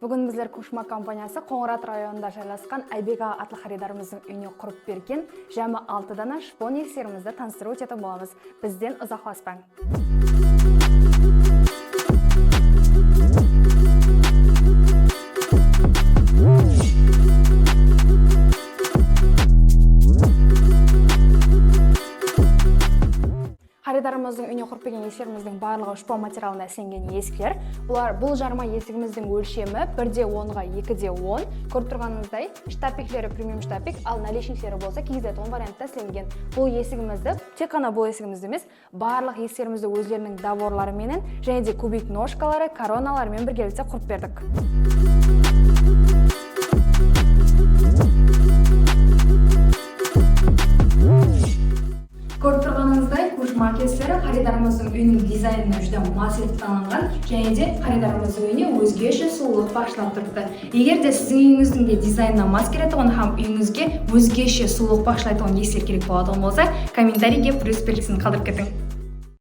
Бүгін біздер Кушма компаниясы Қоңырат районында жайласқан Айбек атлы xaridarымыздың үйіне құрып берген жәмі 6 дана шпон естерімізді таныстыру өтетін боламыз. Бізден ұзақласпаң. Xaridarымыздың үйіне құрып берген есігіміздің барлығы шпон материалында әсленген есіктер. Бұл жарма есігіміздің өлшемі 1:10-ға 2:10. Көріп тұрғаныңыздай, штапиклері премиум штапик, ал наличниктері болса KZ10 вариантта әсленген. Бұл есігімізді, тек қана бұл есігімізді емес, барлық есіктерімізді өздерінің даборларымен және де кубик ножкалары, короналарымен біргелікте құрып бердік. Көріп тұрғаныңыздай, Кушма кесілері xaridarымыздың үйінің дизайнына жүден мас етіп танылған және де xaridarымыздың үйіне өзгеше сұлулық бағыштап тұрыпты. Егер де сіздің үйіңіздің де дизайнына мас келетұғын һәм үйіңізге өзгеше сұлулық бағыштайтын есік керек болатын болса, комментарийге плюс белгісін қалдырып кетің.